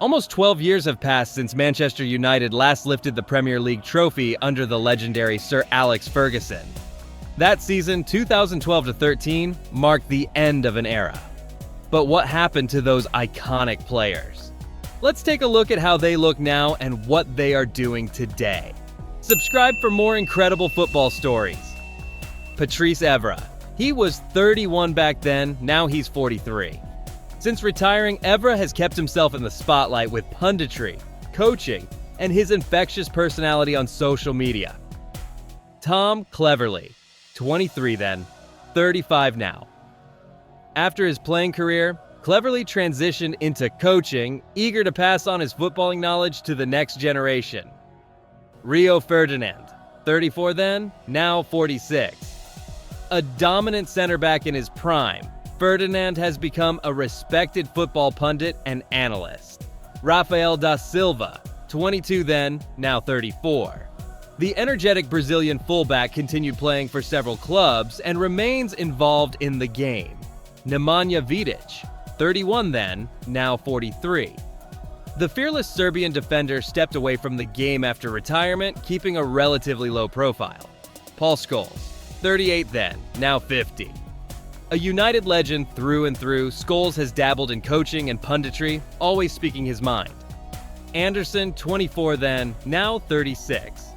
Almost 12 years have passed since Manchester United last lifted the Premier League trophy under the legendary Sir Alex Ferguson. That season, 2012-13, marked the end of an era. But what happened to those iconic players? Let's take a look at how they look now and what they are doing today. Subscribe for more incredible football stories. Patrice Evra. He was 31 back then, now he's 43. Since retiring, Evra has kept himself in the spotlight with punditry, coaching, and his infectious personality on social media. Tom Cleverley, 23 then, 35 now. After his playing career, Cleverley transitioned into coaching, eager to pass on his footballing knowledge to the next generation. Rio Ferdinand, 34 then, now 46. A dominant center back in his prime, Ferdinand has become a respected football pundit and analyst. Rafael da Silva, 22 then, now 34. The energetic Brazilian fullback continued playing for several clubs and remains involved in the game. Nemanja Vidić, 31 then, now 43. The fearless Serbian defender stepped away from the game after retirement, keeping a relatively low profile. Paul Scholes, 38 then, now 50. A United legend through and through, Scholes has dabbled in coaching and punditry, always speaking his mind. Anderson, 24 then, now 36.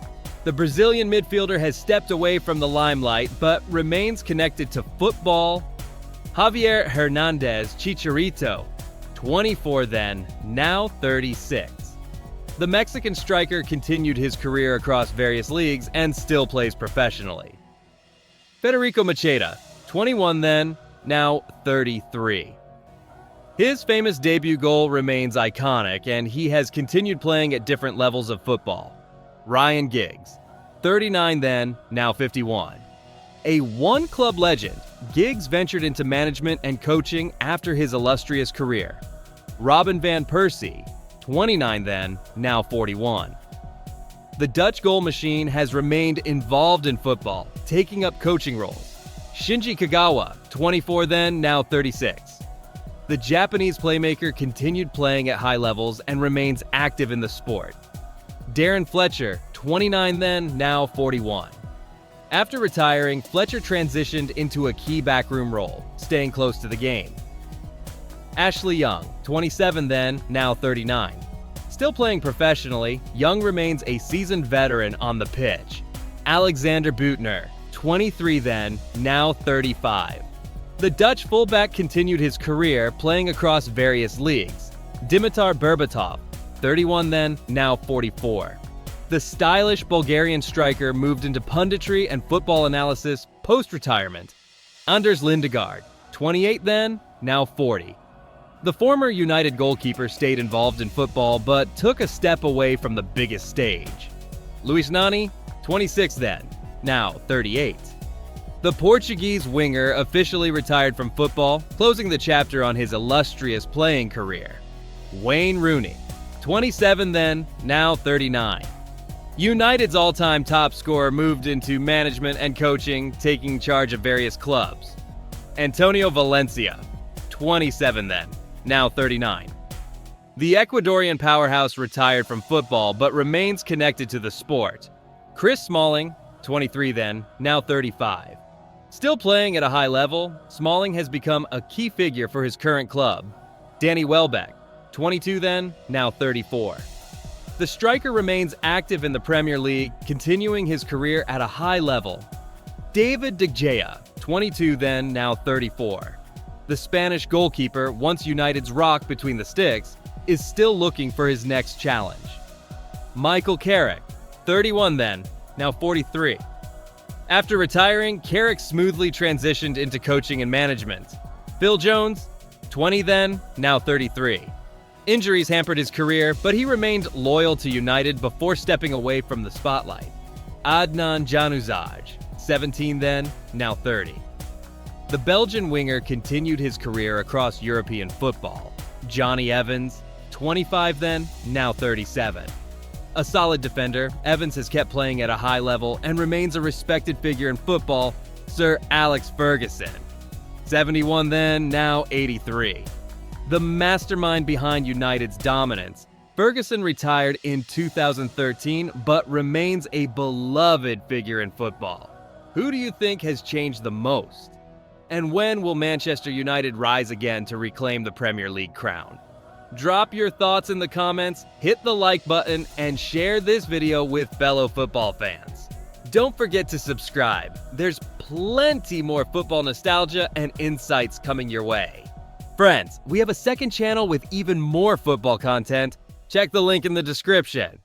The Brazilian midfielder has stepped away from the limelight, but remains connected to football. Javier Hernández Chicharito, 24 then, now 36. The Mexican striker continued his career across various leagues and still plays professionally. Federico Macheda, 21 then, now 33. His famous debut goal remains iconic, and he has continued playing at different levels of football. Ryan Giggs, 39 then, now 51. A one-club legend, Giggs ventured into management and coaching after his illustrious career. Robin van Persie, 29 then, now 41. The Dutch goal machine has remained involved in football, taking up coaching roles. Shinji Kagawa, 24 then, now 36. The Japanese playmaker continued playing at high levels and remains active in the sport. Darren Fletcher, 29 then, now 41. After retiring, Fletcher transitioned into a key backroom role, staying close to the game. Ashley Young, 27 then, now 39. Still playing professionally, Young remains a seasoned veteran on the pitch. Alexander Buitner, 23 then, now 35. The Dutch fullback continued his career playing across various leagues. Dimitar Berbatov, 31 then, now 44. The stylish Bulgarian striker moved into punditry and football analysis post-retirement. Anders Lindegaard, 28 then, now 40. The former United goalkeeper stayed involved in football but took a step away from the biggest stage. Luis Nani, 26 then, now 38. The Portuguese winger officially retired from football, closing the chapter on his illustrious playing career. Wayne Rooney, 27 then, now 39. United's all-time top scorer moved into management and coaching, taking charge of various clubs. Antonio Valencia, 27 then, now 39. The Ecuadorian powerhouse retired from football but remains connected to the sport. Chris Smalling, 23 then, now 35. Still playing at a high level, Smalling has become a key figure for his current club. Danny Welbeck, 22 then, now 34. The striker remains active in the Premier League, continuing his career at a high level. David De Gea, 22 then, now 34. The Spanish goalkeeper, once United's rock between the sticks, is still looking for his next challenge. Michael Carrick, 31 then, now 43. After retiring, Carrick smoothly transitioned into coaching and management. Phil Jones, 20 then, now 33. Injuries hampered his career, but he remained loyal to United before stepping away from the spotlight. Adnan Januzaj, 17 then, now 30. The Belgian winger continued his career across European football. Johnny Evans, 25 then, now 37. A solid defender, Evans has kept playing at a high level and remains a respected figure in football. Sir Alex Ferguson, 71 then, now 83. The mastermind behind United's dominance, Ferguson retired in 2013 but remains a beloved figure in football. Who do you think has changed the most? And when will Manchester United rise again to reclaim the Premier League crown? Drop your thoughts in the comments, hit the like button, and share this video with fellow football fans. Don't forget to subscribe. There's plenty more football nostalgia and insights coming your way. Friends, we have a second channel with even more football content. Check the link in the description.